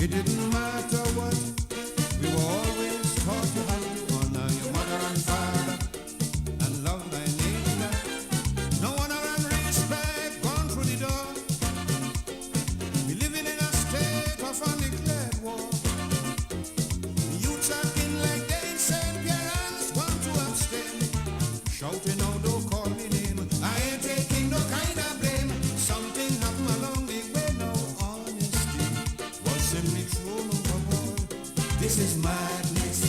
It didn't matter what, we were always taught you how to honor your mother and father and love thy neighbor. No honor and respect gone through the door. We living in a state of undeclared war. Youths acting like they insane, parents want to abstain. Shouting out, don't call me name. I ain't taking no kind of blame. Something happened along the way, no honesty was simply thrown overboard. This is madness,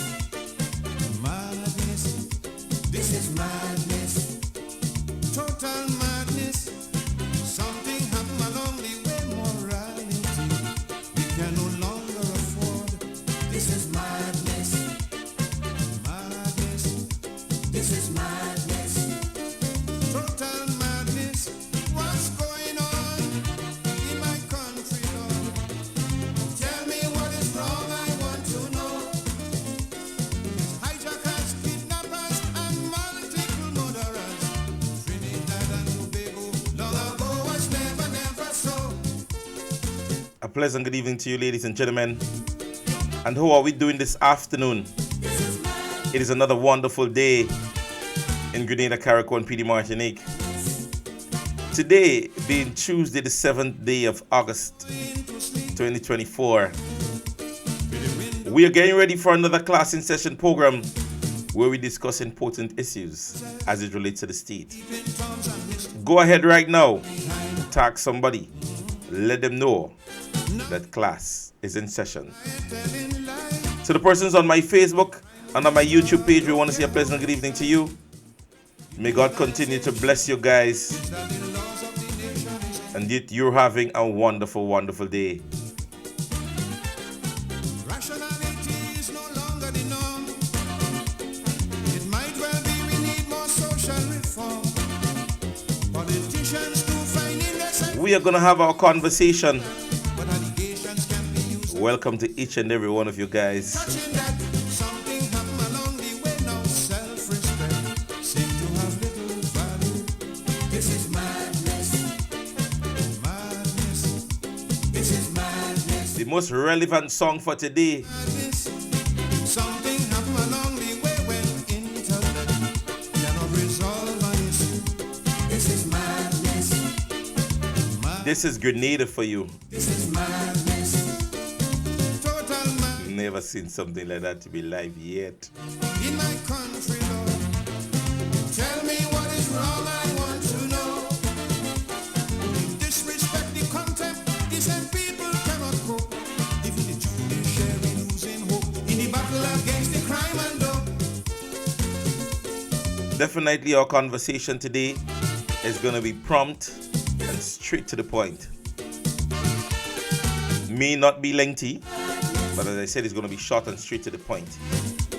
madness. This is madness, total madness. Something happened along the way, morality we can no longer afford. This is madness, madness. This is madness, total madness. What's going on in my country, Lord? Tell me what is wrong, I want to know. Hijackers, kidnappers, and multiple murderers. Trinidad and Tobago, long ago was never, never so. A pleasant good evening to you, ladies and gentlemen. And how are we doing this afternoon? It is another wonderful day in Grenada, Carriacou, and PD Martinique. Today being Tuesday, the 7th day of August 2024. We are getting ready for another class in session program where we discuss important issues as it relates to the state. Go ahead right now, tag somebody, let them know that class is in session. To the persons on my Facebook and on my YouTube page, we want to say a pleasant good evening to you. May God continue to bless you guys, and yet you're having a wonderful, wonderful day. Rationality is no longer the norm. It might well be we need more social reform. Politicians do find innocent, We are going to have our conversation. but allegations can be used. Welcome to each and every one of you guys. Touching that, something happened along the way. Now self-respect seem to have little value. This is madness, madness. This is madness, The most relevant song for today madness. Something happened along the way when intellect cannot resolve an issue. This is madness, This is Grenada for you. this is madness, total madness. Never seen something like that to be live yet. In my country, Lord, tell me what is wrong, I want to know. Disrespect, the contempt, decent people cannot cope. Even the judiciary losing hope in the battle against the crime and dope. Definitely our conversation today is going to be prompt and straight to the point. May not be lengthy, but as I said, it's going to be short and straight to the point.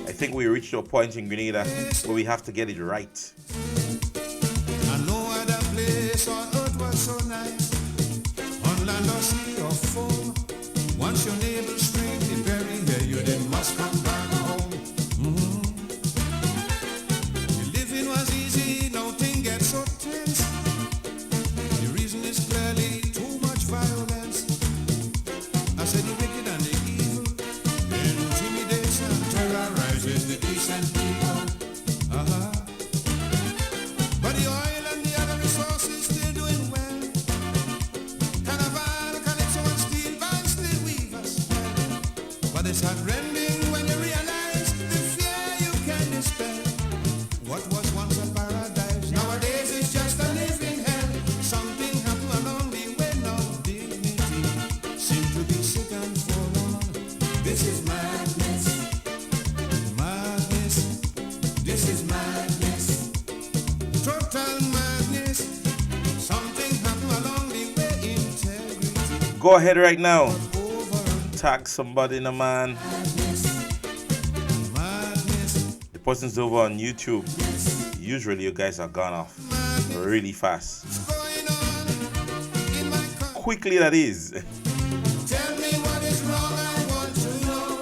I think we reached a point in Grenada where we have to get it right. And no other place on earth was so nice. On land or sea or foam. Once your neighbors scream, they bury here, you then must come back home. The living was easy, now things get so tense. The reason is clearly too much violence. I said the wicked and the evil, intimidation terrorizes the decent people. But the oil and the other resources still doing well. Carnival, calypso and steel bands still weave us well. But it's heartrending when you realize the fear you can dispel. What was once a paradise nowadays is just a living hell. Something happened along the way, now dignity seem to be sick and forlorn. This is madness, madness. This is madness, total madness. Something happened along the way, integrity Go ahead right now, over tag somebody in a man. madness. The persons over on YouTube, usually you guys are gone off really fast. What's going on in my country? Quickly that is. Tell me what is wrong, I want to know.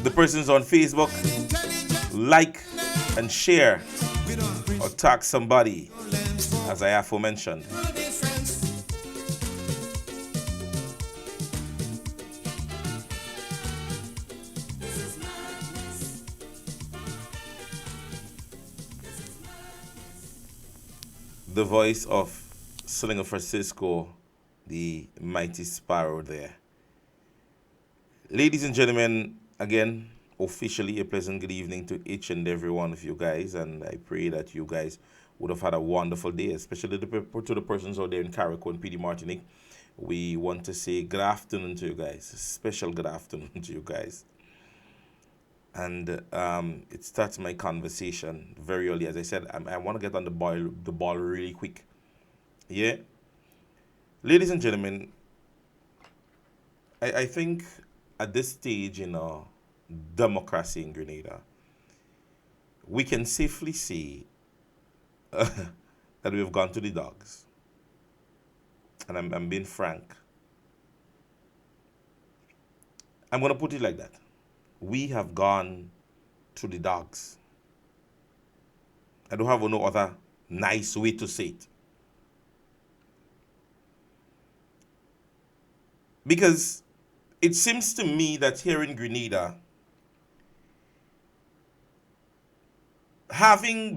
The persons on Facebook, Intelligent like and share we don't preach or tag somebody, violence for as I aforementioned. defense. the voice of Slinger Francisco, the mighty sparrow there. Ladies and gentlemen, again, officially a pleasant good evening to each and every one of you guys, and I pray that you guys would have had a wonderful day, especially to the persons out there in Carriacou and PD Martinique. We want to say good afternoon to you guys, a special good afternoon to you guys. And it starts my conversation very early. As I said, I want to get on the ball really quick. Yeah? Ladies and gentlemen, I think at this stage in our democracy in Grenada, we can safely say that we've gone to the dogs. And I'm being frank. I'm going to put it like that. We have gone to the dogs. I don't have no other nice way to say it. Because it seems to me that here in Grenada,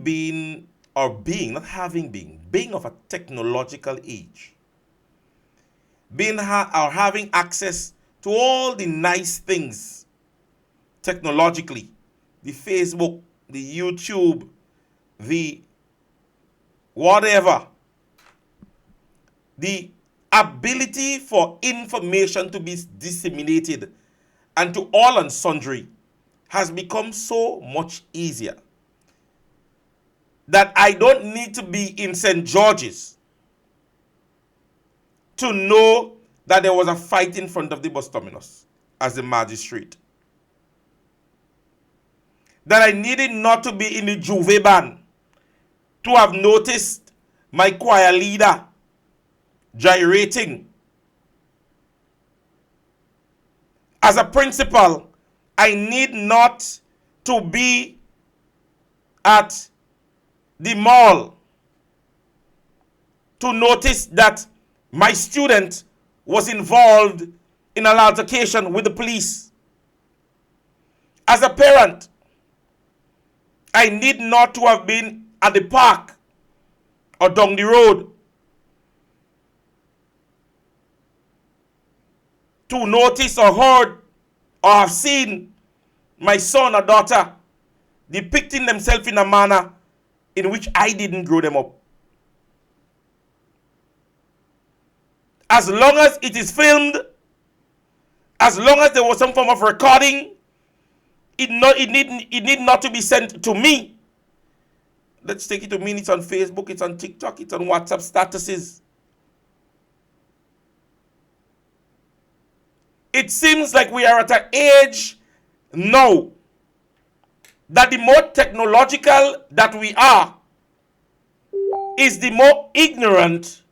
being of a technological age, having access to all the nice things technologically, the Facebook, the YouTube, the whatever, the ability for information to be disseminated and to all and sundry has become so much easier that I don't need to be in St. George's to know that there was a fight in front of the bus terminus as a magistrate. That I needed not to be in the Juve band to have noticed my choir leader gyrating. As a principal, I need not to be at the mall to notice that my student was involved in an altercation with the police. As a parent, I need not to have been at the park or down the road to notice or heard or have seen my son or daughter depicting themselves in a manner in which I didn't grow them up. As long as it is filmed, as long as there was some form of recording, it need not to be sent to me. Let's take it to me. It's on Facebook, it's on TikTok, it's on WhatsApp statuses. It seems like we are at an age now that the more technological that we are is the more ignorant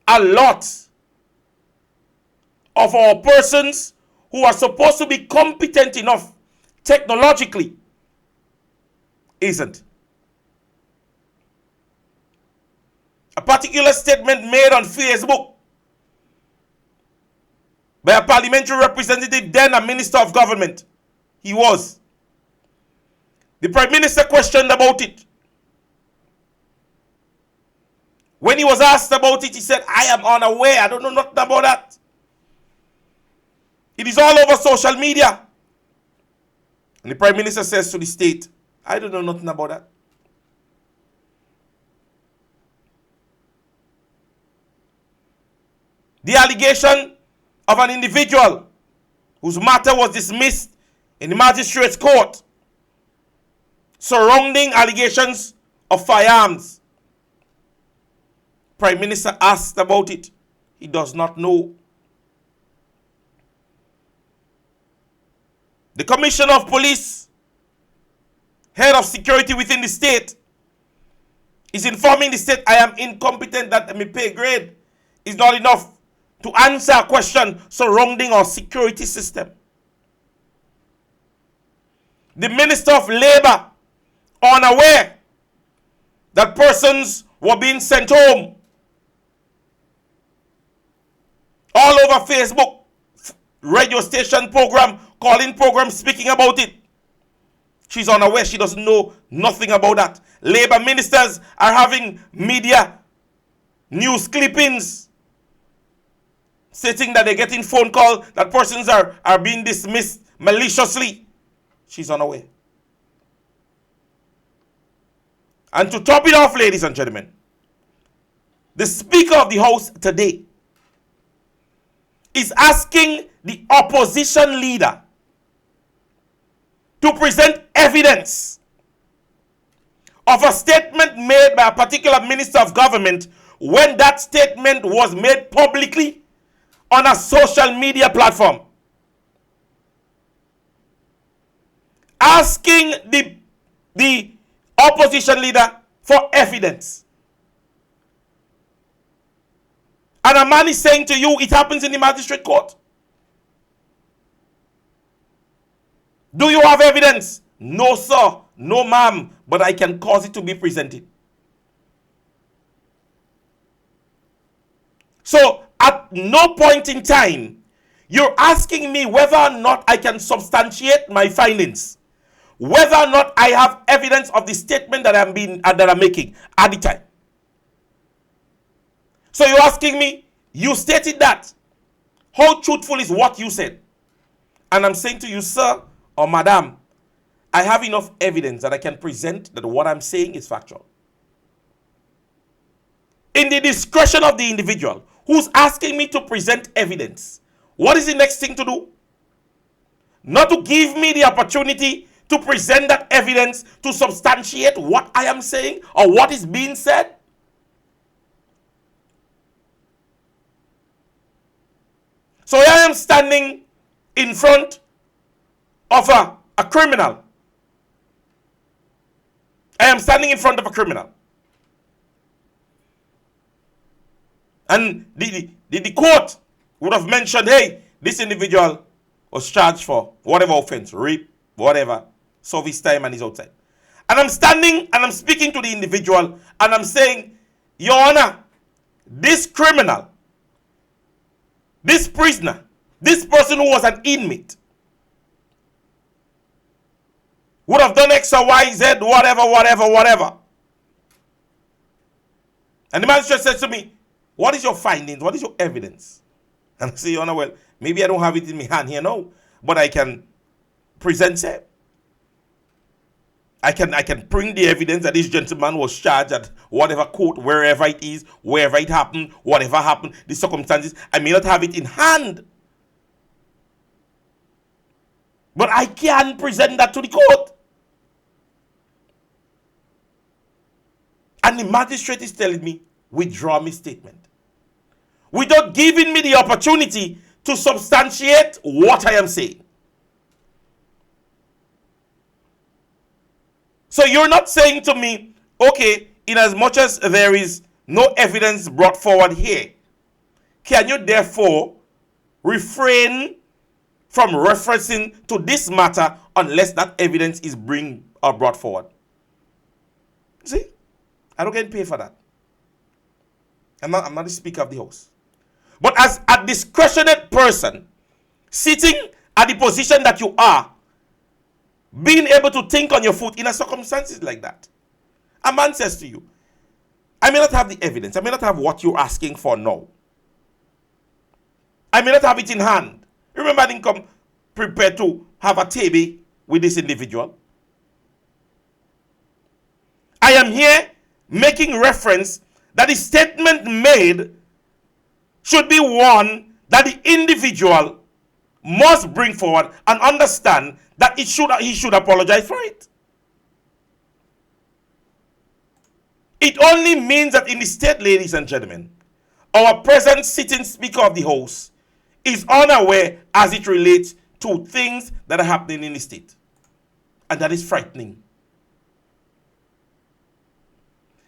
a lot of our persons who are supposed to be competent enough technologically isn't. A particular statement made on Facebook by a parliamentary representative, then a minister of government. He was. The Prime Minister questioned about it. When he was asked about it, he said, I am unaware. I don't know nothing about that. It is all over social media. And the Prime Minister says to the state, I don't know nothing about that. The allegation of an individual whose matter was dismissed in the magistrate's court surrounding allegations of firearms. Prime Minister asked about it. He does not know. The Commissioner of Police, head of security within the state, is informing the state, I am incompetent, that my pay grade is not enough to answer a question surrounding our security system. The Minister of Labor, unaware that persons were being sent home. All over Facebook, radio station program, calling program, speaking about it. She's unaware. She doesn't know nothing about that. Labour ministers are having media news clippings stating that they're getting phone call that persons are being dismissed maliciously. She's unaware. And to top it off, ladies and gentlemen, the Speaker of the House today is asking the opposition leader to present evidence of a statement made by a particular minister of government when that statement was made publicly on a social media platform. Asking the opposition leader for evidence. And a man is saying to you, it happens in the magistrate court. Do you have evidence? No, sir. No, ma'am. But I can cause it to be presented. So, at no point in time, you're asking me whether or not I can substantiate my findings. Whether or not I have evidence of the statement that I'm making at the time. So you're asking me, you stated that. How truthful is what you said? And I'm saying to you, sir or madam, I have enough evidence that I can present that what I'm saying is factual. In the discretion of the individual who's asking me to present evidence, what is the next thing to do? Not to give me the opportunity to present that evidence to substantiate what I am saying or what is being said. So I am standing in front of a criminal. I am standing in front of a criminal. And the court would have mentioned, hey, this individual was charged for whatever offense, rape, whatever, service time, and he's outside. And I'm standing and I'm speaking to the individual and I'm saying, Your Honor, this criminal, this prisoner, this person who was an inmate, would have done X or Y, Z, whatever. And the magistrate said to me, what is your findings? What is your evidence? And I say, Your Honor, well, maybe I don't have it in my hand here now, but I can present it. I can bring the evidence that this gentleman was charged at whatever court, wherever it is, wherever it happened, whatever happened, the circumstances. I may not have it in hand, but I can present that to the court. And the magistrate is telling me, withdraw my statement, without giving me the opportunity to substantiate what I am saying. So you're not saying to me, okay, in as much as there is no evidence brought forward here, can you therefore refrain from referencing to this matter unless that evidence is brought forward? See, I don't get paid for that. I'm not the Speaker of the House. But as a discretionate person, sitting at the position that you are, being able to think on your foot in a circumstances like that, a man says to you, I may not have the evidence, I may not have what you're asking for now. I may not have it in hand. Remember, I didn't come prepared to have a table with this individual. I am here making reference that the statement made should be one that the individual must bring forward and understand that he should apologize for it. It only means that in the state, ladies and gentlemen, our present sitting Speaker of the House is unaware as it relates to things that are happening in the state. And that is frightening.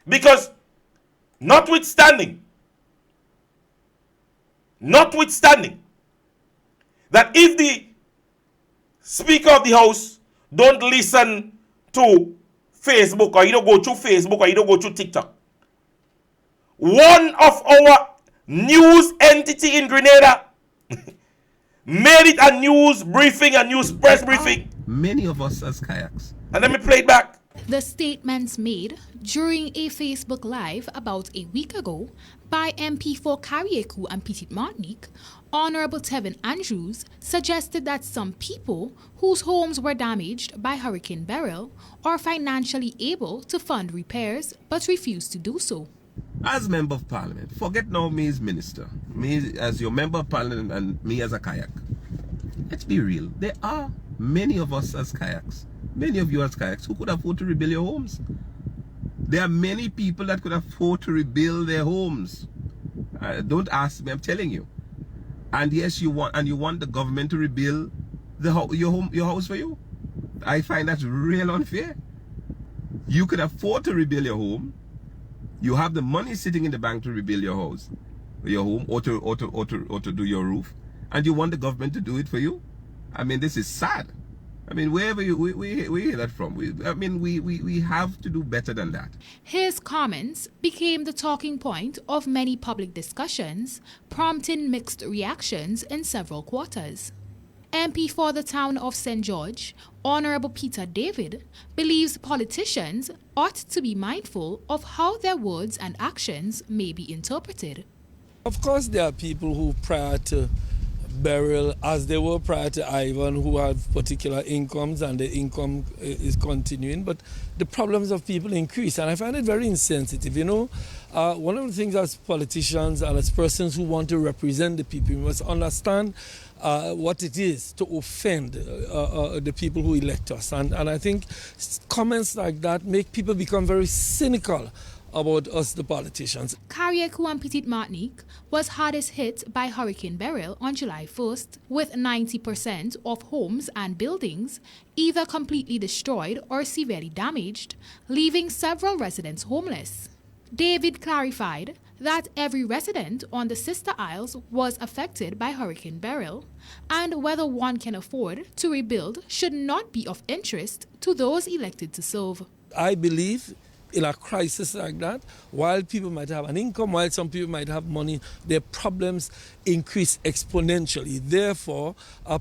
Because notwithstanding that if the Speaker of the House don't listen to Facebook, or you don't go through Facebook, or you don't go through TikTok, one of our news entity in Grenada made it a news briefing, a news press briefing. Many of us as kayaks. And let me play it back. The statements made during a Facebook Live about a week ago by MP for Carriacou and Petite Martinique, Honorable Tevin Andrews, suggested that some people whose homes were damaged by Hurricane Beryl are financially able to fund repairs but refuse to do so. As Member of Parliament, forget now me as Minister, me as your Member of Parliament and me as a kayak. Let's be real, there are many of us as kayaks, many of you as kayaks who could afford to rebuild your homes. There are many people that could afford to rebuild their homes. Don't ask me, I'm telling you. And yes, you want the government to rebuild your house for you. I find that's real unfair. You could afford to rebuild your home. You have the money sitting in the bank to rebuild your house, your home, or to do your roof, and you want the government to do it for you. I mean, this is sad. I mean, wherever we hear that from, we have to do better than that. His comments became the talking point of many public discussions, prompting mixed reactions in several quarters. MP for the town of St. George, Honorable Peter David, believes politicians ought to be mindful of how their words and actions may be interpreted. Of course, there are people who prior to Beryl, as they were prior to Ivan, who have particular incomes and the income is continuing, but the problems of people increase, and I find it very insensitive. You know, one of the things as politicians and as persons who want to represent the people, we must understand what it is to offend the people who elect us, and I think comments like that make people become very cynical about us, the politicians. Carriacou and Petite Martinique was hardest hit by Hurricane Beryl on July 1st, with 90% of homes and buildings either completely destroyed or severely damaged, leaving several residents homeless. David clarified that every resident on the Sister Isles was affected by Hurricane Beryl, and whether one can afford to rebuild should not be of interest to those elected to serve. I believe in a crisis like that, while people might have an income, while some people might have money, their problems increase exponentially. Therefore,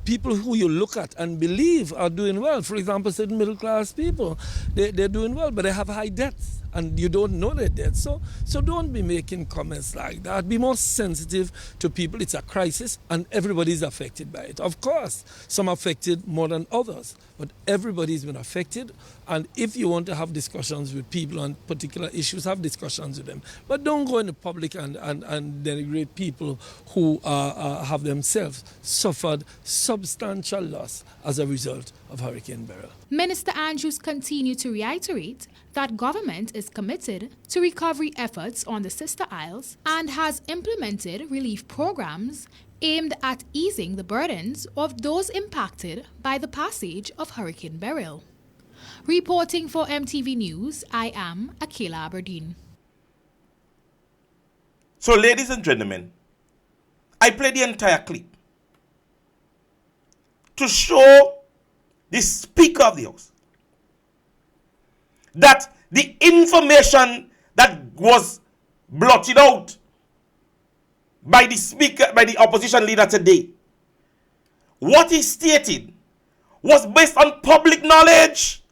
people who you look at and believe are doing well, for example, certain middle class people, they're doing well, but they have high debts and you don't know their debts. So don't be making comments like that. Be more sensitive to people. It's a crisis and everybody's affected by it. Of course, some are affected more than others, but everybody's been affected. And if you want to have discussions with people on particular issues, have discussions with them. But don't go in the public and denigrate people who have themselves suffered substantial loss as a result of Hurricane Beryl. Minister Andrews continued to reiterate that government is committed to recovery efforts on the Sister Isles and has implemented relief programs aimed at easing the burdens of those impacted by the passage of Hurricane Beryl. Reporting for MTV News, I am Akela Aberdeen. So, ladies and gentlemen, I played the entire clip to show the Speaker of the House that the information that was blotted out by the Speaker, by the opposition leader today, what he stated was based on public knowledge.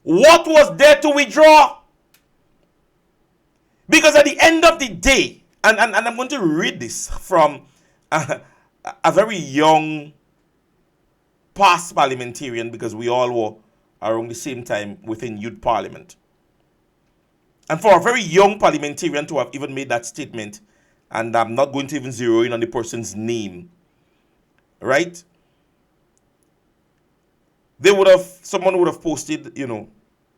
What was there to withdraw? Because at the end of the day, and I'm going to read this from a very young past parliamentarian, because we all were around the same time within youth parliament. And for a very young parliamentarian to have even made that statement, and I'm not going to even zero in on the person's name, right? Someone would have posted,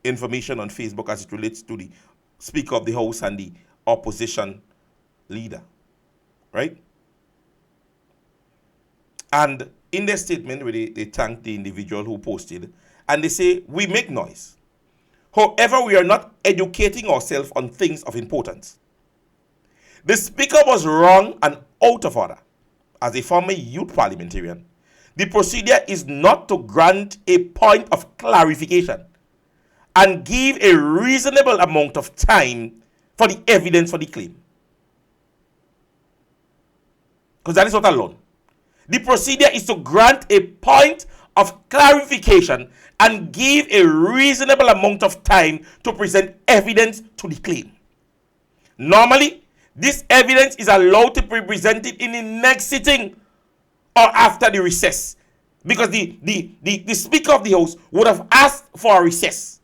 information on Facebook as it relates to the Speaker of the House and the opposition leader, right? And in their statement, where they thank the individual who posted, and they say, we make noise. However, we are not educating ourselves on things of importance. The Speaker was wrong and out of order. As a former youth parliamentarian, the procedure is not to grant a point of clarification and give a reasonable amount of time for the evidence for the claim. Because that is not alone. The procedure is to grant a point of clarification and give a reasonable amount of time to present evidence to the claim. Normally, this evidence is allowed to be presented in the next sitting or after the recess, because the Speaker of the House would have asked for a recess.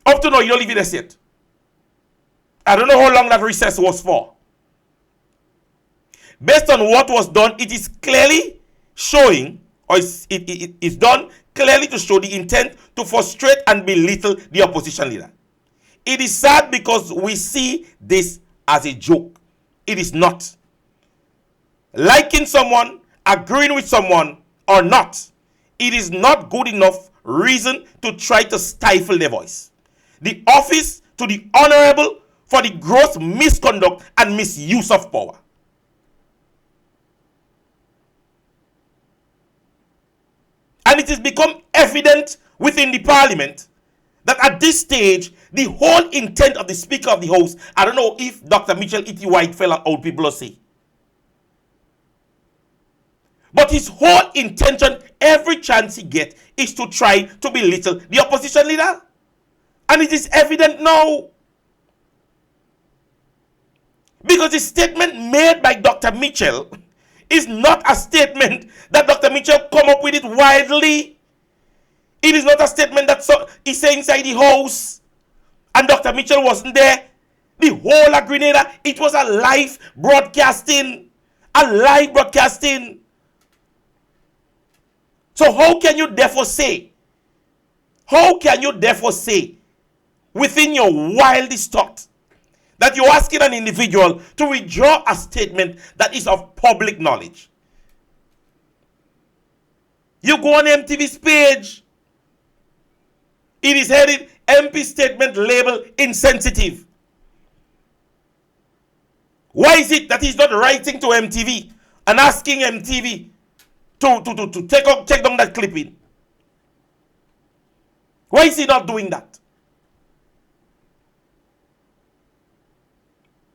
Up to now, you don't leave it as yet. I don't know how long that recess was for. Based on what was done, it is clearly showing, or it is done clearly to show the intent to frustrate and belittle the opposition leader. It is sad because we see this as a joke. It is not. Liking someone, agreeing with someone, or not, it is not good enough reason to try to stifle their voice. The office to the honorable for the gross misconduct and misuse of power. And it has become evident within the parliament that at this stage, the whole intent of the Speaker of the House, I don't know if Dr. Mitchell E.T. White fell out, people say, but his whole intention, every chance he gets, is to try to belittle the opposition leader. And it is evident now. Because the statement made by Dr. Mitchell is not a statement that Dr. Mitchell come up with it wildly. It is not a statement that he said inside the house and Dr. Mitchell wasn't there. The whole of Grenada, it was a live broadcasting. A live broadcasting. So how can you therefore say within your wildest thought that you're asking an individual to withdraw a statement that is of public knowledge? You go on MTV's page. It is headed MP statement labeled insensitive. Why is it that he's not writing to MTV and asking MTV to take down that clipping? Why is he not doing that?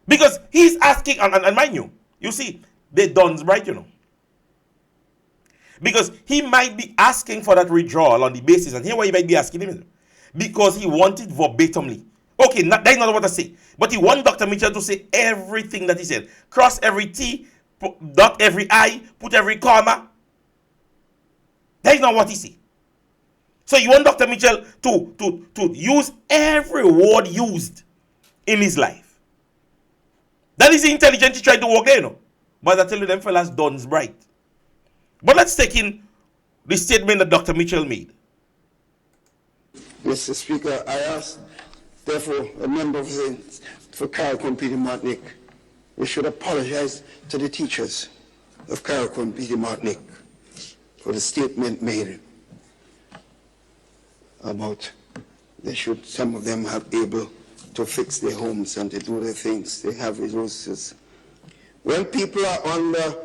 Because he's asking, and mind you see, they done right, Because he might be asking for that withdrawal on the basis, and here why he might be asking him, because he wanted verbatimly. Okay, that's not what I say. But he wants Dr. Mitchell to say everything that he said. Cross every T, dot every I, put every comma. That is not what he said. So you want Dr. Mitchell to use every word used in his life. That is the intelligence he tried to work there, But I tell you, them fellas done bright. But let's take in the statement that Dr. Mitchell made. Mr. Speaker, I ask, therefore, a member for Carriacou Peter Martinique, we should apologize to the teachers of Carriacou Peter Martinique for the statement made about some of them have able to fix their homes and to do their things. They have resources. When people are under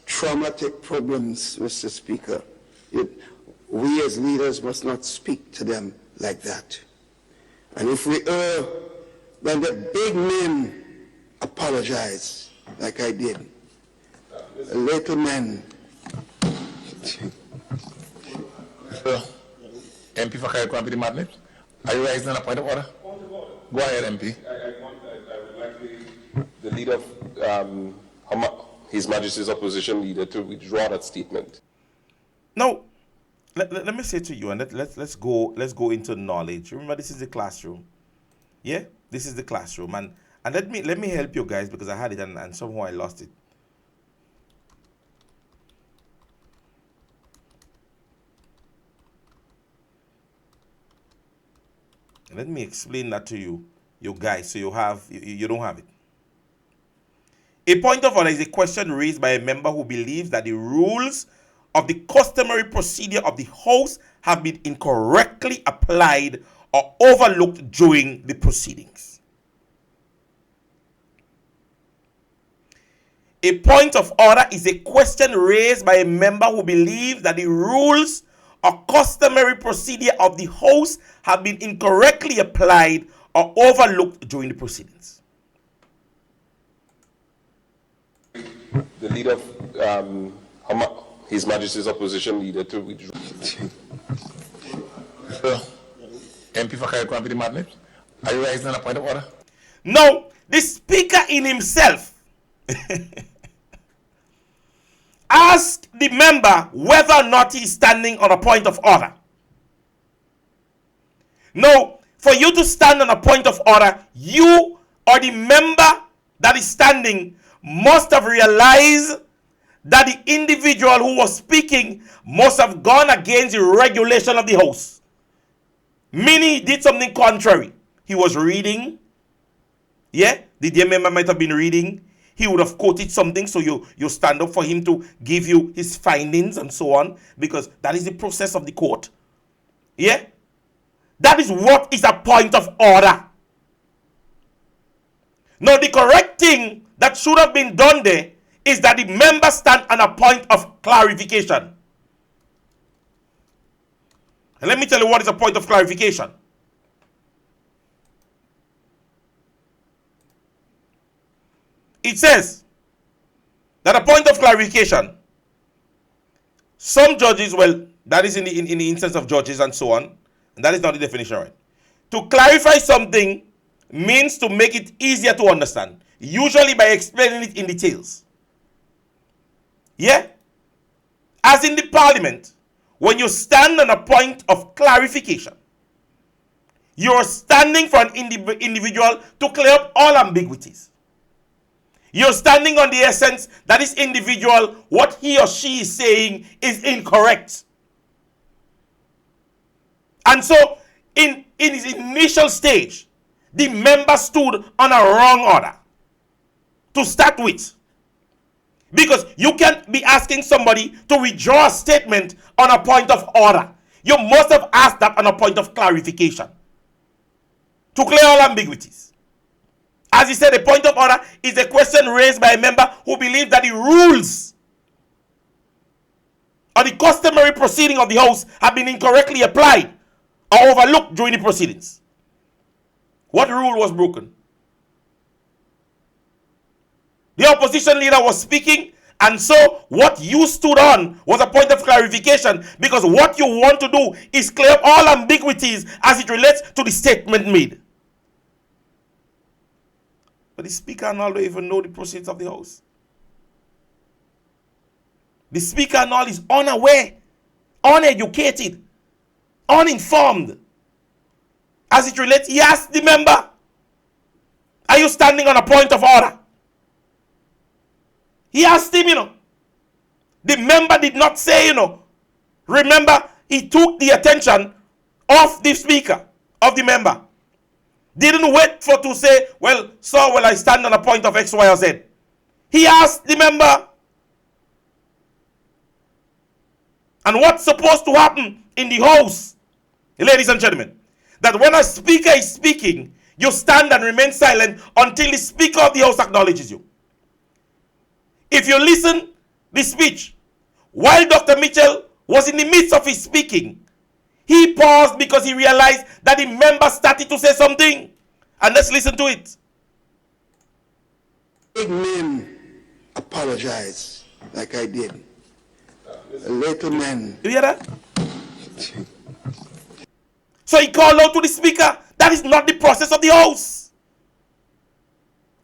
traumatic problems, Mr. Speaker, we as leaders must not speak to them like that. And if we err, then the big men apologize, like I did. The little men. MP for Carriacou Peter Martinique, are you raising a point of order? Go ahead, MP. I would like the leader of His Majesty's opposition leader to withdraw that statement. Now, let me say to you, and let's go into knowledge. Remember, this is the classroom. Yeah, this is the classroom, and let me help you guys, because I had it and somehow I lost it. Let me explain that to you guys, so you don't have it. A point of order is a question raised by a member who believes that the rules of the customary procedure of the House have been incorrectly applied or overlooked during the proceedings. A point of order is a question raised by a member who believes that the rules or customary procedure of the House have been incorrectly applied or overlooked during the proceedings. The leader of His Majesty's opposition leader to withdraw. MP for Kyle Quampity Madness, are you raising a point of order? No, the speaker in himself asked the member whether or not he is standing on a point of order. No, for you to stand on a point of order, you or the member that is standing must have realized that the individual who was speaking must have gone against the regulation of the House. Meaning he did something contrary. He was reading. Yeah, the dear member might have been reading. He would have quoted something, so you stand up for him to give you his findings and so on, because that is the process of the court. Yeah? That is what is a point of order. Now, the correct thing that should have been done there is that the member stand on a point of clarification. And let me tell you what is a point of clarification. It says that a point of clarification, some judges, well, that is in the instance of judges and so on, and that is not the definition, right? To clarify something means to make it easier to understand, usually by explaining it in details. Yeah? As in the Parliament, when you stand on a point of clarification, you're standing for an individual to clear up all ambiguities. You're standing on the essence that this individual, what he or she is saying is incorrect. And so, in his initial stage, the member stood on a wrong order to start with. Because you can't be asking somebody to withdraw a statement on a point of order. You must have asked that on a point of clarification to clear all ambiguities. As he said, a point of order is a question raised by a member who believes that the rules or the customary proceeding of the House have been incorrectly applied or overlooked during the proceedings. What rule was broken? The opposition leader was speaking, and so what you stood on was a point of clarification, because what you want to do is clear up all ambiguities as it relates to the statement made. But the speaker and all don't even know the proceedings of the House. The speaker and all is unaware, uneducated, uninformed. As it relates, he asked the member, are you standing on a point of order? He asked him, The member did not say, Remember, he took the attention of the speaker, of the member. Didn't wait for to say, well, sir, will I stand on a point of X, Y, or Z? He asked the member. And what's supposed to happen in the House, ladies and gentlemen, that when a speaker is speaking, you stand and remain silent until the Speaker of the House acknowledges you. If you listen the speech, while Dr. Mitchell was in the midst of his speaking, he paused because he realized that the member started to say something. And let's listen to it. Big men apologize like I did. A little man. You hear that? So he called out to the speaker. That is not the process of the House.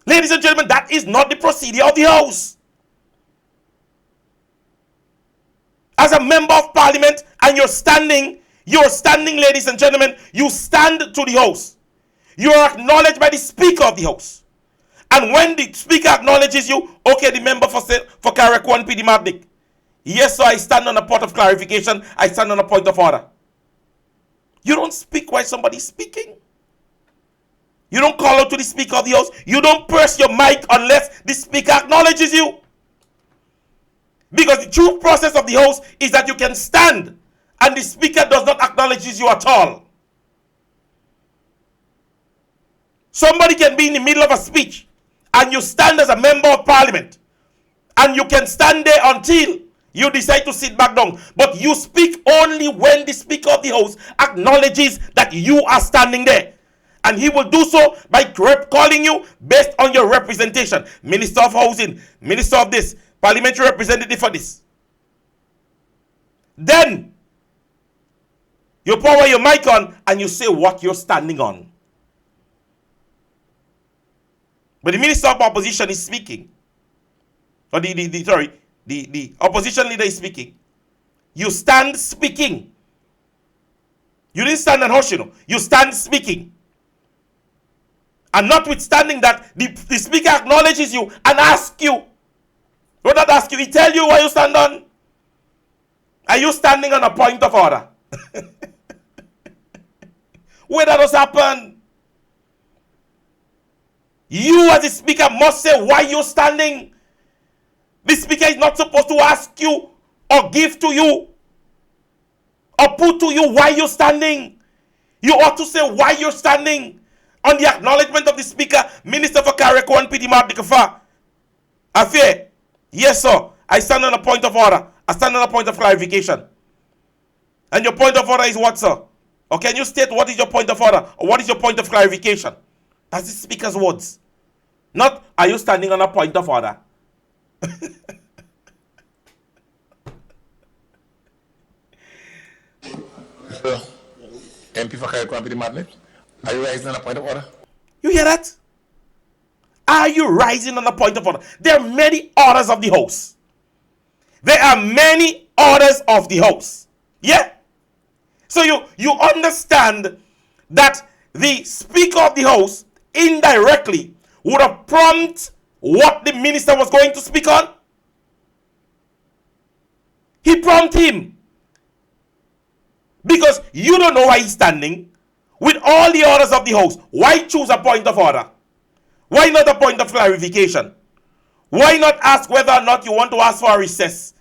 Ladies and gentlemen, that is not the procedure of the House. As a member of Parliament, and you're standing, ladies and gentlemen, you stand to the House. You are acknowledged by the Speaker of the House. And when the Speaker acknowledges you, okay, the member for Karakwan PD Mabnik. Yes, sir, I stand on a point of clarification. I stand on a point of order. You don't speak while somebody's speaking. You don't call out to the Speaker of the House. You don't press your mic unless the Speaker acknowledges you. Because the true process of the House is that you can stand and the Speaker does not acknowledge you at all. Somebody can be in the middle of a speech and you stand as a member of Parliament and you can stand there until you decide to sit back down. But you speak only when the Speaker of the House acknowledges that you are standing there. And he will do so by calling you based on your representation. Minister of Housing, Minister of this, Parliamentary representative for this. Then you power your mic on and you say what you're standing on. But the Minister of Opposition is speaking. Or the opposition leader is speaking. You stand speaking. You didn't stand and hush, You stand speaking. And notwithstanding that, the speaker acknowledges you and asks you. Will not ask you, he tell you why you stand on. Are you standing on a point of order? Where that does happen? You as the speaker must say why you're standing. The speaker is not supposed to ask you or give to you or put to you why you're standing. You ought to say why you're standing. On the acknowledgement of the speaker, Minister for Carriacou and PD Mardikafa. Affair. Yes, sir. I stand on a point of order. I stand on a point of clarification. And your point of order is what, sir? Or can you state what is your point of order? Or what is your point of clarification? That's the speaker's words. Not, are you standing on a point of order? MP for Carriacou and PD Madness, are you raising on a point of order? You hear that? Are you rising on a point of order? There are many orders of the House. There are many orders of the House. Yeah? So you understand that the Speaker of the House indirectly would have prompted what the minister was going to speak on. He prompted him. Because you don't know why he's standing. With all the orders of the House, why choose a point of order? Why not a point of clarification? Why not ask whether or not you want to ask for a recess?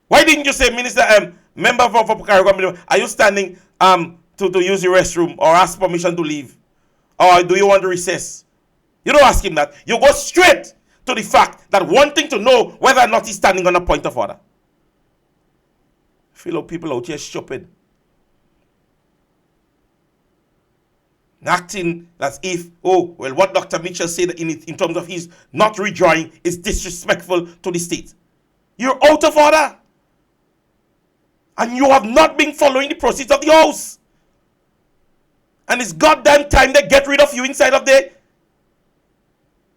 Why didn't you say, Minister, member for Carriacou, are you standing to use the restroom or ask permission to leave? Or do you want to recess? You don't ask him that. You go straight to the fact that wanting to know whether or not he's standing on a point of order. Feel like people out here stupid. Acting as if, oh, well, what Dr. Mitchell said in terms of his not redrawing is disrespectful to the state. You're out of order. And you have not been following the procedures of the House. And it's goddamn time they get rid of you inside of there.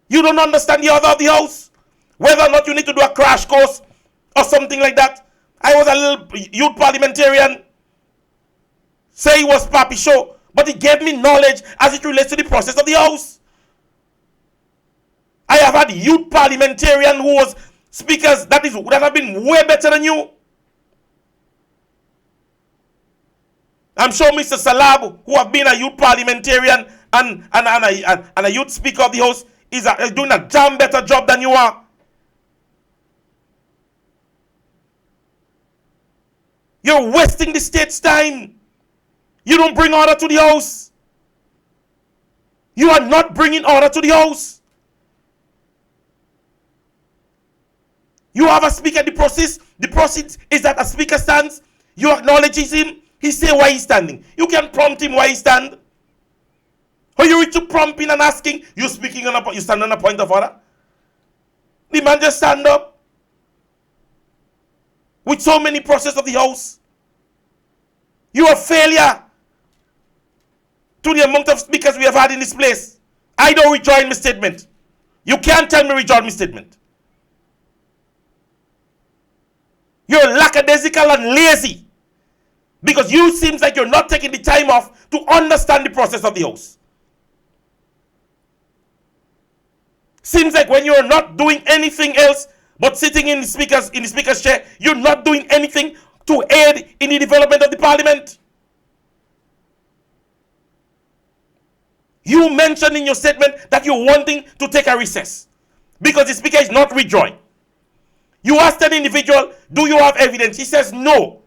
You don't understand the order of the House. Whether or not you need to do a crash course or something like that. I was a little youth parliamentarian. Say it was Papi Show. But it gave me knowledge as it relates to the process of the House. I have had youth parliamentarian who was speakers that have been way better than you. I'm sure Mr. Salab, who have been a youth parliamentarian and a youth speaker of the House, is doing a damn better job than you are. You're wasting the state's time. You don't bring order to the House. You are not bringing order to the House. You have a speaker. The process is that a speaker stands. You acknowledge him. He say why he's standing. You can prompt him why he stand. Or you reach to prompt him and asking, you stand on a point of order. The man just stand up. With so many process of the House. You are a failure to the amount of speakers we have had in this place. I don't rejoin my statement. You can't tell me rejoin my statement. You're lackadaisical and lazy. Because you seems like you're not taking the time off to understand the process of the House. Seems like when you're not doing anything else but sitting in the speaker's chair, you're not doing anything to aid in the development of the parliament. You mentioned in your statement that you're wanting to take a recess because the speaker is not withdrawing. You asked an individual, do you have evidence? He says, no,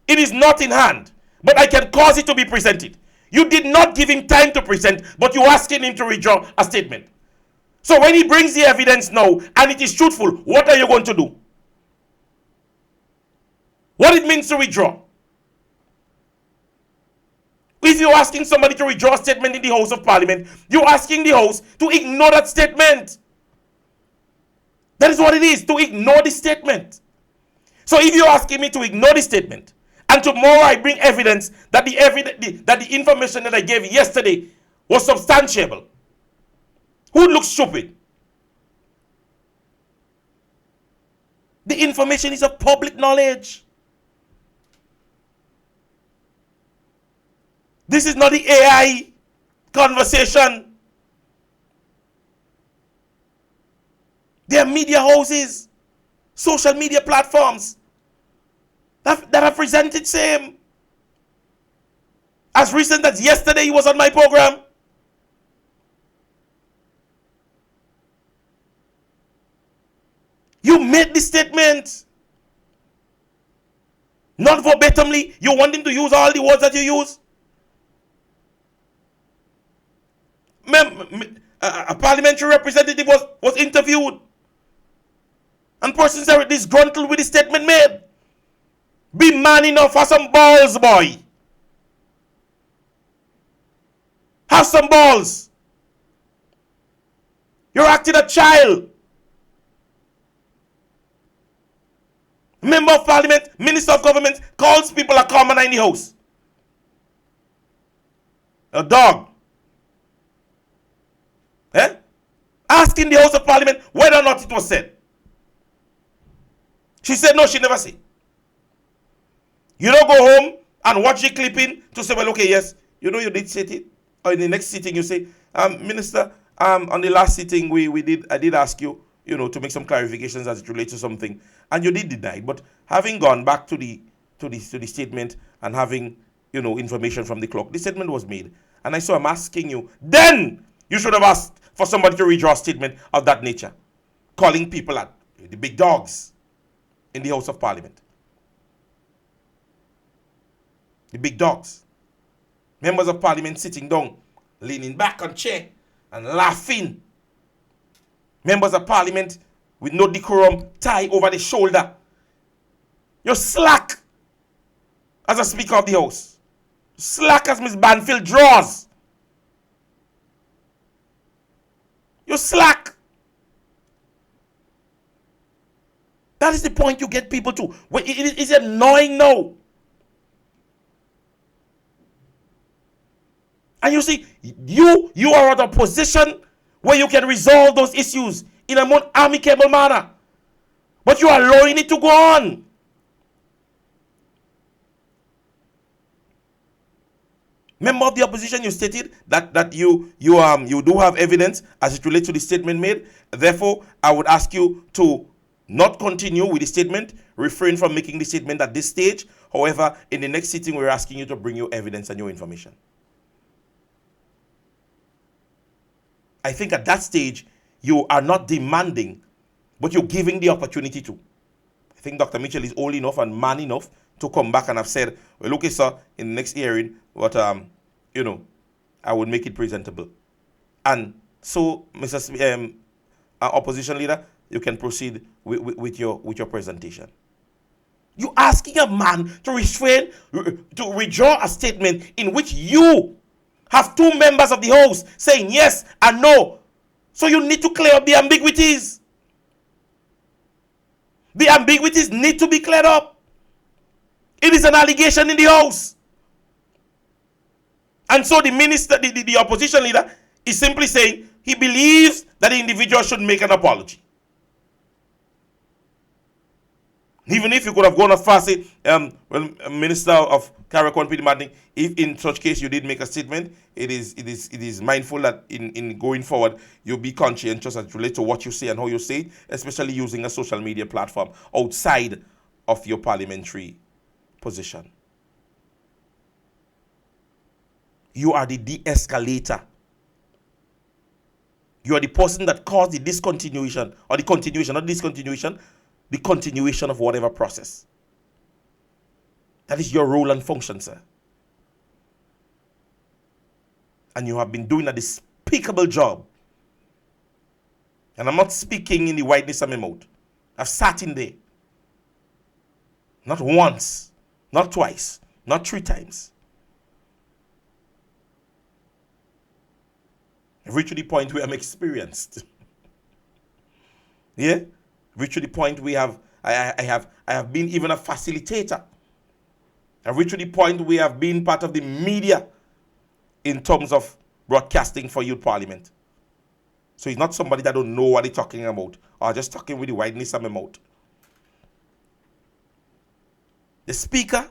it is not in hand, but I can cause it to be presented. You did not give him time to present, but you asking him to withdraw a statement. So when he brings the evidence now and it is truthful, what are you going to do? What it means to withdraw? If you're asking somebody to withdraw a statement in the House of Parliament, you're asking the House to ignore that statement. That is what it is, to ignore the statement. So if you're asking me to ignore the statement, and tomorrow I bring evidence that the information that I gave yesterday was substantiable, who looks stupid? The information is of public knowledge. This is not the AI conversation. There are media houses, social media platforms that have presented same. As recent as yesterday, he was on my program. You made the statement. Not verbatimly. You want him to use all the words that you use. A parliamentary representative was interviewed. And persons are disgruntled with the statement made. Be man enough, have some balls, boy. Have some balls. You're acting a child. Member of Parliament, Minister of Government calls people a commoner in the house. A dog. Asking the House of Parliament whether or not it was said. She said no, she never said. You don't go home and watch the clipping to say, well, okay, yes, you know you did say it. Or in the next sitting you say, Minister, on the last sitting I did ask you, to make some clarifications as it relates to something, and you did deny. But having gone back to the statement and having information from the clerk, the statement was made. And I'm asking you, then you should have asked for somebody to redraw a statement of that nature, calling people at the big dogs in the House of Parliament. The big dogs. Members of Parliament sitting down, leaning back on chair and laughing. Members of Parliament with no decorum, tie over the shoulder. You're slack as a Speaker of the House. Slack as Miss Banfield draws. You're slack. That is the point you get people to. It's annoying now. And you see, you are at a position where you can resolve those issues in a more amicable manner. But you are allowing it to go on. Member of the opposition, you stated that you do have evidence as it relates to the statement made. Therefore, I would ask you to not continue with the statement, refrain from making the statement at this stage. However, in the next sitting, we're asking you to bring your evidence and your information. I think at that stage, you are not demanding, but you're giving the opportunity to. I think Dr. Mitchell is old enough and man enough to come back and have said, well, okay, sir, in the next hearing, what, I would make it presentable. And so, Mr. Opposition Leader, you can proceed with your presentation. You asking a man to refrain, to withdraw a statement in which you have two members of the House saying yes and no. So you need to clear up the ambiguities. The ambiguities need to be cleared up. It is an allegation in the House. And so the minister, the opposition leader, is simply saying he believes that the individual should make an apology. Even if you could have gone as far as say, Minister of Carrick-on-Pedy Martin, if in such case you did make a statement, it is mindful that in going forward, you'll be conscientious as it relates to what you say and how you say it, especially using a social media platform outside of your parliamentary position. You are the de-escalator. You are the person that caused the discontinuation, or the continuation, not discontinuation, the continuation of whatever process. That is your role and function, sir. And you have been doing a despicable job. And I'm not speaking in the wideness of my mouth. I've sat in there. Not once, not twice, not 3 times. I've reached to the point where I'm experienced. Yeah? Reached to the point where I have been even a facilitator. I've reached to the point where I've been part of the media in terms of broadcasting for Youth Parliament. So he's not somebody that don't know what he's talking about, or just talking with the wideness of my mouth. The speaker,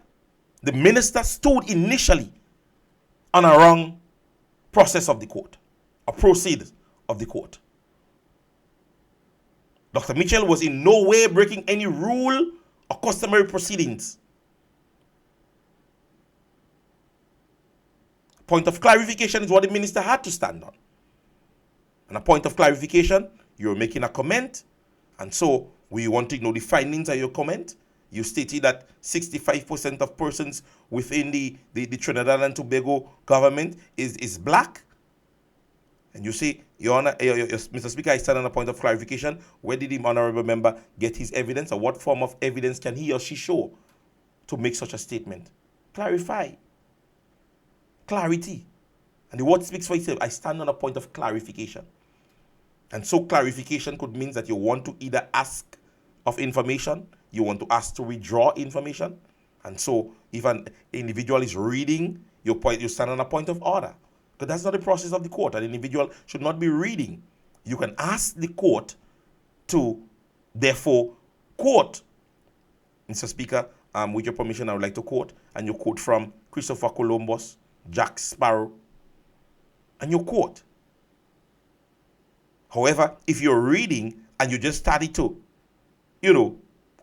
the minister, stood initially on a wrong process of the court, a proceed of the court. Dr. Mitchell was in no way breaking any rule or customary proceedings. Point of clarification is what the minister had to stand on. And a point of clarification, you're making a comment, and so we want to know the findings of your comment. You stated that 65% of persons within the Trinidad and Tobago government is black. And you say, Your Honor, Mr. Speaker, I stand on a point of clarification. Where did the honorable member get his evidence, or what form of evidence can he or she show to make such a statement? Clarify. Clarity. And the word speaks for itself. I stand on a point of clarification. And so clarification could mean that you want to either ask of information, you want to ask to withdraw information. And so if an individual is reading your point, you stand on a point of order. But that's not the process of the court. An individual should not be reading. You can ask the court to, therefore, quote. Mr. Speaker, with your permission, I would like to quote. And you quote from Christopher Columbus, Jack Sparrow, and you quote. However, if you're reading and you just started to,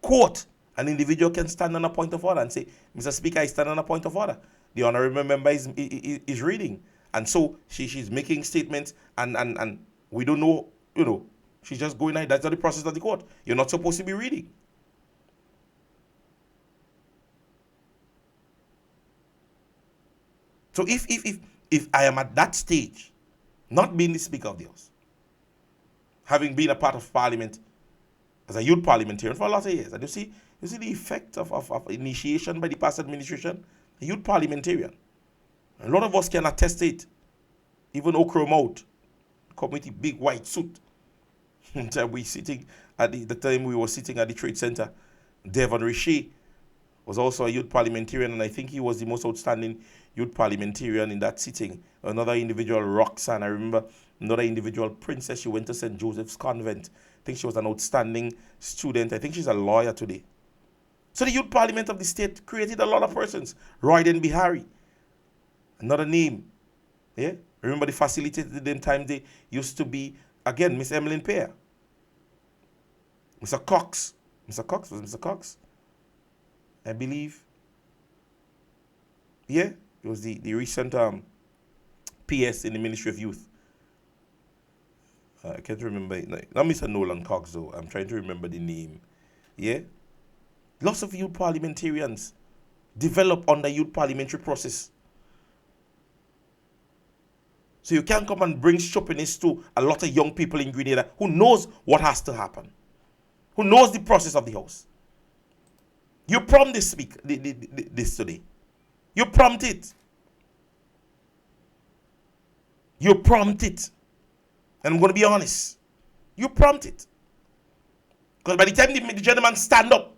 quote, an individual can stand on a point of order and say, Mr. Speaker, I stand on a point of order. The honorable member is reading. And so she's making statements and we don't know, she's just going ahead. That's not the process of the court. You're not supposed to be reading. So if I am at that stage, not being the Speaker of the House, having been a part of Parliament as a youth parliamentarian for a lot of years, and you see the effect of initiation by the past administration, a youth parliamentarian. A lot of us can attest to it. Even Okro Mouth, committee, big white suit. We sitting at the time we were sitting at the Trade Center. Devon Richer was also a youth parliamentarian, and I think he was the most outstanding youth parliamentarian in that sitting. Another individual, Roxanne, I remember another individual, Princess, she went to St. Joseph's Convent. I think she was an outstanding student. I think she's a lawyer today. So the youth parliament of the state created a lot of persons. Royden Bihari, another name. Yeah, remember the facilitated them time they used to be, again, Miss Emmeline Pear. Mr. Cox. Mr. Cox, was Mr. Cox? I believe. Yeah, it was the recent PS in the Ministry of Youth. I can't remember it. Not Mr. Nolan Cox, though. I'm trying to remember the name. Yeah? Lots of youth parliamentarians develop under youth parliamentary process. So you can't come and bring stupidness to a lot of young people in Grenada who knows what has to happen, who knows the process of the House. You prompt this this today. You prompt it. You prompt it. And I'm going to be honest. You prompt it. Because by the time the gentleman stand up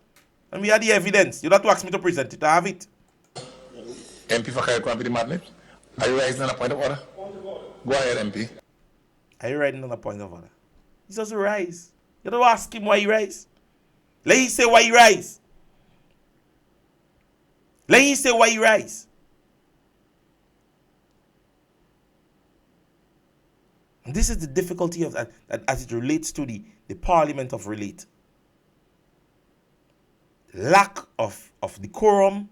and we have the evidence, you don't have to ask me to present it. I have it. MP for Kaya Kwampi Madnip, are you rising on a point of order? Go ahead, MP. Are you riding on a point of order? He doesn't rise. You don't ask him why he rise. Let him say why he rise. Let him say why he rise. And this is the difficulty of that as it relates to the Parliament of Relate. Lack of decorum,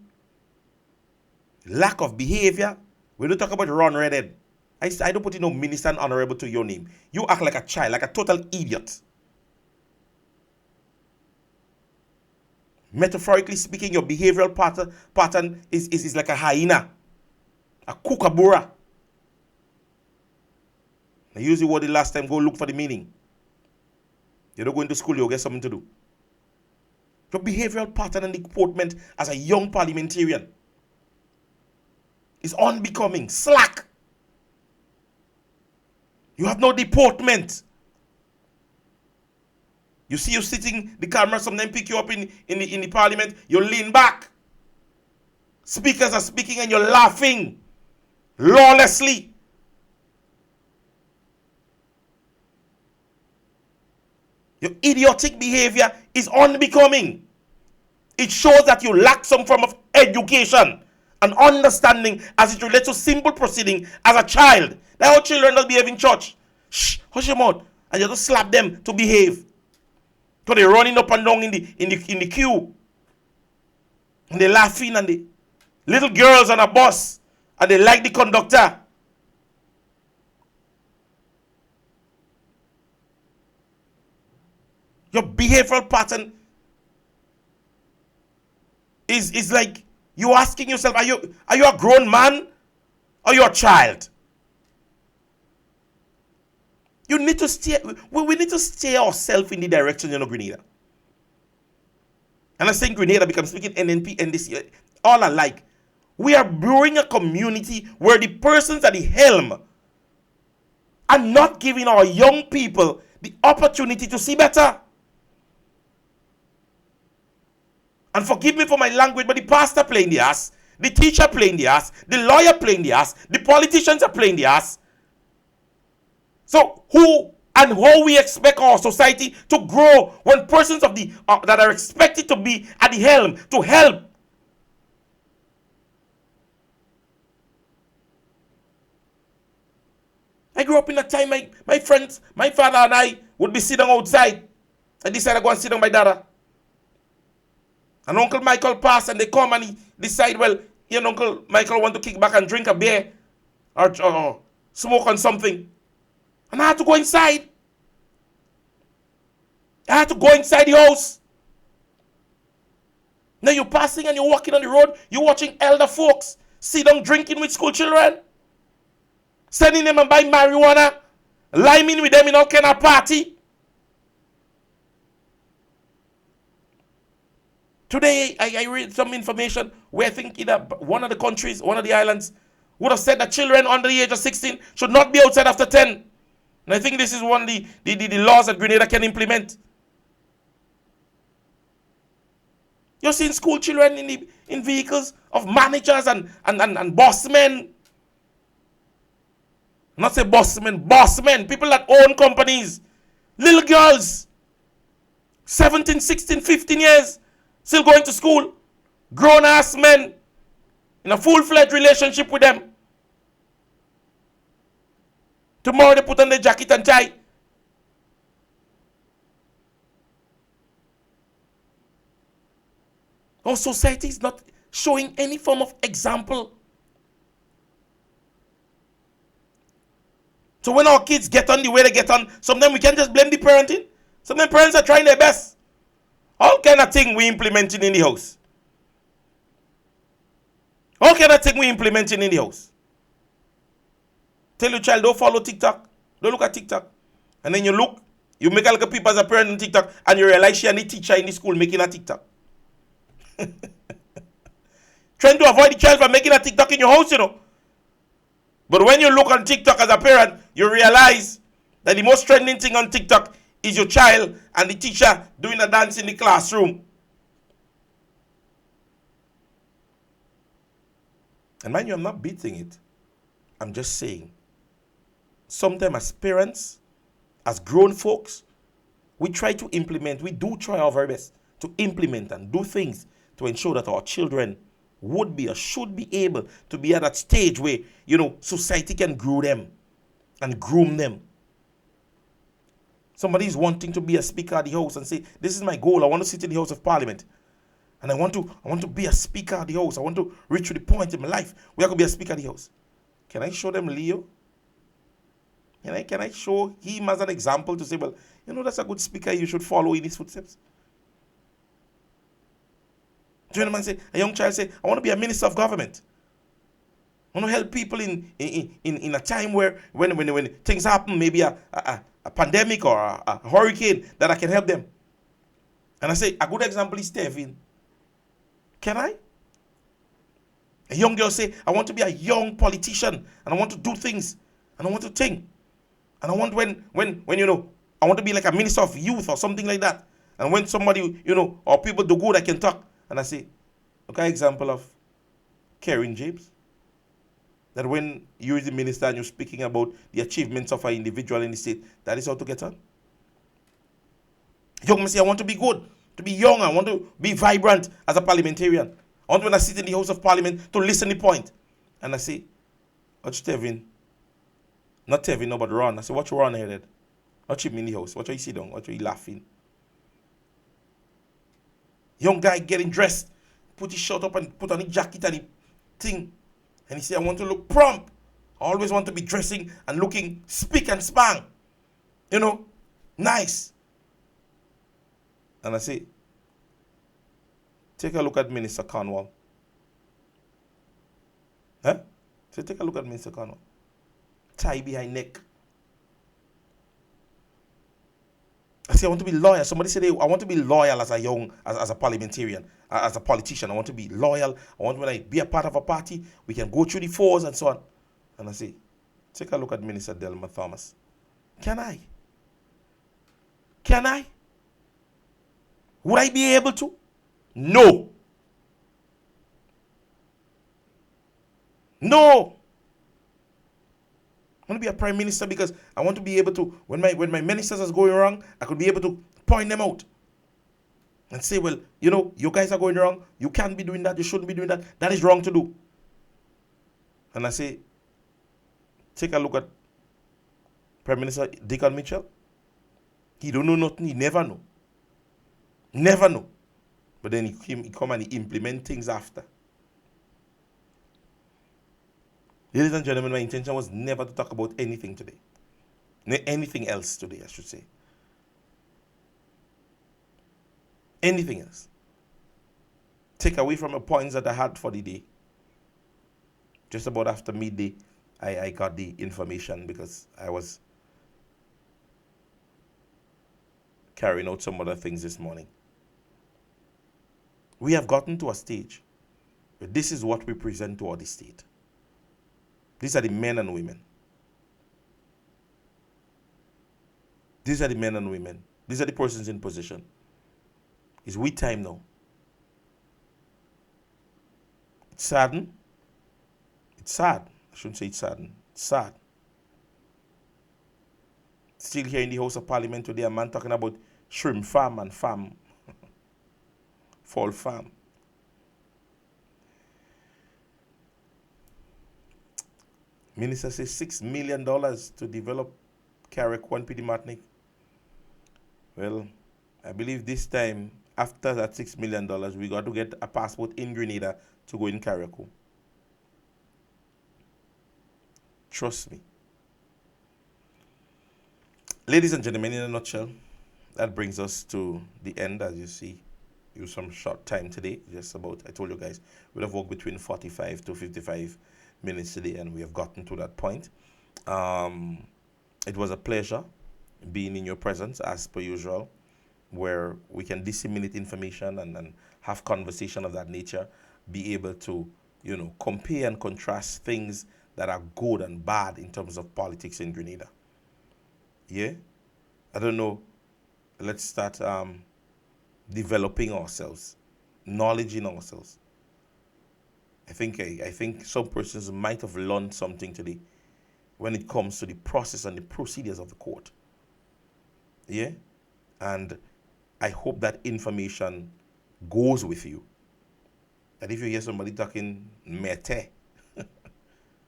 lack of behavior. We don't talk about Ron Redhead. I don't put in no minister and honorable to your name. You act like a child, like a total idiot. Metaphorically speaking, your behavioral pattern is like a hyena, a kookaburra. I used the word the last time, go look for the meaning. You're not going to school, you'll get something to do. Your behavioral pattern and deportment as a young parliamentarian is unbecoming, slack. You have no deportment. You see you sitting, the camera sometimes pick you up in the parliament, you lean back. Speakers are speaking and you're laughing lawlessly. Your idiotic behavior is unbecoming. It shows that you lack some form of education and understanding as it relates to simple proceeding as a child. That's how children don't behave in church. Shh, hush your mouth. And you just slap them to behave. So they're running up and down in the queue. And they're laughing and the little girls on a bus and they like the conductor. Your behavioral pattern is like you asking yourself, are you a grown man or you a child? You need to steer. We need to steer ourselves in the direction, Grenada. And I think Grenada becomes speaking NNP and this year, all alike. We are brewing a community where the persons at the helm are not giving our young people the opportunity to see better. And forgive me for my language, but the pastor playing the ass, the teacher playing the ass, the lawyer playing the ass, the politicians are playing the ass. So who and how we expect our society to grow when persons of the that are expected to be at the helm to help? I grew up in a time my friends, my father and I would be sitting outside. I decided to go and sit down by dada. And Uncle Michael passed and they come and he decide, well, he and Uncle Michael want to kick back and drink a beer or smoke on something. And I had to go inside. I had to go inside the house. Now you're passing and you're walking on the road, you're watching elder folks sit down drinking with school children, sending them and buy marijuana, liming with them in all kind of party. Today, I read some information where I think either one of the countries, one of the islands, would have said that children under the age of 16 should not be outside after 10. And I think this is one of the laws that Grenada can implement. You're seeing school children in vehicles of managers and boss men. Not say boss men, people that own companies. Little girls, 17, 16, 15 years. Still going to school. Grown-ass men in a full-fledged relationship with them. Tomorrow they put on their jacket and tie. Our society is not showing any form of example. So when our kids get on the way they get on, sometimes we can't just blame the parenting. Sometimes parents are trying their best. All kind of thing we implementing in the house. All kind of thing we implementing in the house. Tell your child, don't follow TikTok. Don't look at TikTok. And then you look, you make a look at people as a parent on TikTok, and you realize she and the teacher in the school making a TikTok. Trying to avoid the child from making a TikTok in your house, But when you look on TikTok as a parent, you realize that the most trending thing on TikTok is your child and the teacher doing a dance in the classroom. And mind you, I'm not beating it. I'm just saying, sometimes as parents, as grown folks, we try to implement, we do try our very best to implement and do things to ensure that our children would be or should be able to be at that stage where, society can grow them and groom them. Somebody is wanting to be a speaker at the house and say, this is my goal. I want to sit in the House of Parliament. And I want to be a speaker at the house. I want to reach to the point in my life where I could be a speaker at the house. Can I show them Leo? Can I show him as an example to say, well, that's a good speaker. You should follow in his footsteps. A young child say, I want to be a minister of government. I want to help people in a time where when things happen, maybe a pandemic or a hurricane, that I can help them. And I say, a good example is Tevin. Can I? A young girl say, I want to be a young politician and I want to do things and I want to think. And I want when I want to be like a minister of youth or something like that. And when somebody, or people do good, I can talk. And I say, look at example of Karen James. That when you're the minister and you're speaking about the achievements of an individual in the state, that is how to get on. Young man say, I want to be good, to be young, I want to be vibrant as a parliamentarian. I want when I sit in the House of Parliament to listen to the point. And I say, watch Tevin. Not Tevin, no, but Ron. I say, watch Ron headed. Watch him in the house. Watch how he sit down. Watch how he laughing. Young guy getting dressed, put his shirt up and put on his jacket and the thing. And he say, I want to look prompt. I always want to be dressing and looking spick and span. Nice. And I say, take a look at Minister Cornwall. Huh? So take a look at Minister Cornwall. Tie behind neck. I say, I want to be loyal. Somebody said, I want to be loyal as a parliamentarian, as a politician. I want to be loyal. I want when I be a part of a party, we can go through the fours and so on. And I say, take a look at Minister Delma Thomas. Can I? Can I? Would I be able to? No. No. I want to be a prime minister because I want to be able to, when my ministers are going wrong, I could be able to point them out and say, well, you guys are going wrong. You can't be doing that. You shouldn't be doing that. That is wrong to do. And I say, take a look at Prime Minister Deacon Mitchell. He don't know nothing. He never know. Never know. But then he come and he implement things after. Ladies and gentlemen, my intention was never to talk about anything today. Anything else today, I should say. Anything else. Take away from the points that I had for the day. Just about after midday, I got the information because I was carrying out some other things this morning. We have gotten to a stage where this is what we present to all the state. These are the men and women. These are the men and women. These are the persons in position. It's we time now. It's saddened. It's sad. I shouldn't say it's saddened. It's sad. Still here in the House of Parliament today, a man talking about shrimp farm and farm. Fall farm. Minister says $6 million to develop Carrick 1 PD Martinique. Well, I believe this time, after that $6 million, we got to get a passport in Grenada to go in Carriacou. Trust me. Ladies and gentlemen, in a nutshell, that brings us to the end. As you see, use some short time today. Just about, I told you guys, we'll have worked between 45 to 55 minutes today, and we have gotten to that point. It was a pleasure being in your presence, as per usual, where we can disseminate information and have conversation of that nature, be able to, compare and contrast things that are good and bad in terms of politics in Grenada. Yeah? I don't know. Let's start developing ourselves, knowledge in ourselves. I think some persons might have learned something today when it comes to the process and the procedures of the court. Yeah? And I hope that information goes with you. That if you hear somebody talking mete,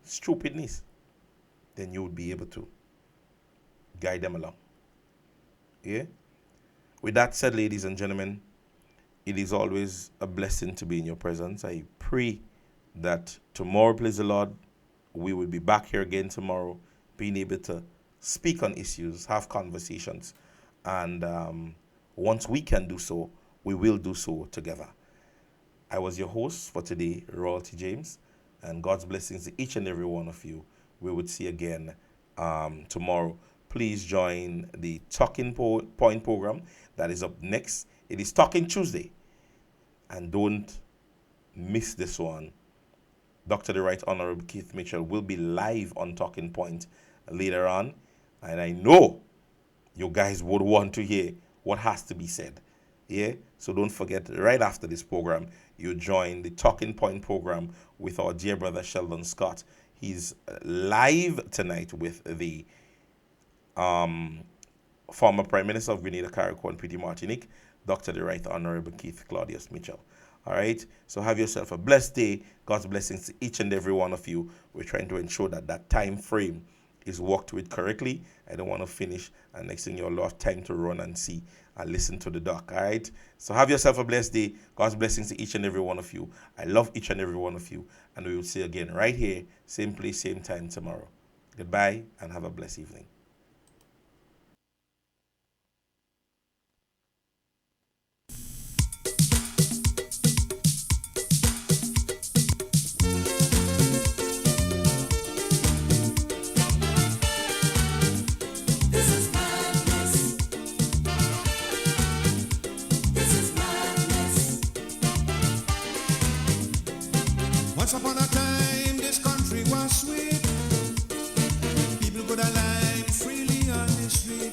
stupidness, then you would be able to guide them along. Yeah? With that said, ladies and gentlemen, it is always a blessing to be in your presence. I pray that tomorrow, please the Lord, we will be back here again tomorrow, being able to speak on issues, have conversations, and once we can do so, we will do so together. I was your host for today, Royalty James, and God's blessings to each and every one of you. We would see again tomorrow. Please join the Talking Point program that is up next. It is Talking Tuesday, and don't miss this one. Dr. The Right Honorable Keith Mitchell will be live on Talking Point later on, and I know you guys would want to hear what has to be said. Yeah, so don't forget, right after this program, you join the Talking Point program with our dear brother Sheldon Scott. He's live tonight with the former Prime Minister of Grenada, Carriacou and Petite Martinique, Dr. the Right Honorable Keith Claudius Mitchell. All right, so have yourself a blessed day. God's blessings to each and every one of you. We're trying to ensure that that time frame is worked with correctly. I don't want to finish and next thing you'll have time to run and see and listen to the doc. All right, so have yourself a blessed day. God's blessings to each and every one of you. I love each and every one of you, and we will see you again right here, same place, same time tomorrow. Goodbye and have a blessed evening. Once upon a time, this country was sweet. People could align freely on the street.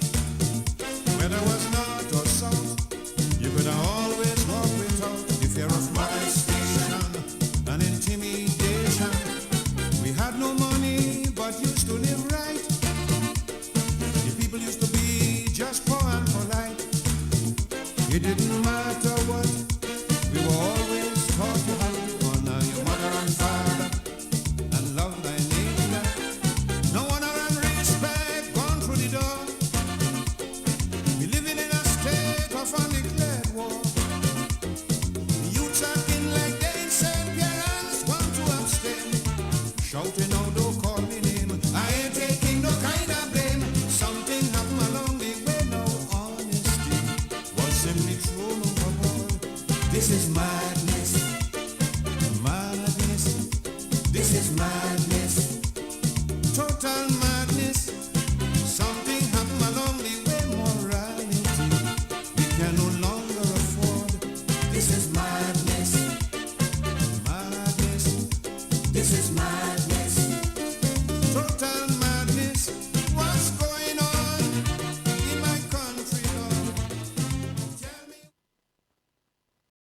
Whether it was north or south, you could always walk without the fear of molestation and intimidation. We had no money, but used to live right. The people used to be just poor and polite. It didn't matter what, we were always taught to have. Shouting out, don't call me name. I ain't taking no kind of blame. Something happened along the way. No honesty was simply thrown overboard. This is madness. Madness. This is madness. Total madness. Something happened along the way. Morality we can no longer afford. This is madness. Madness. This is madness.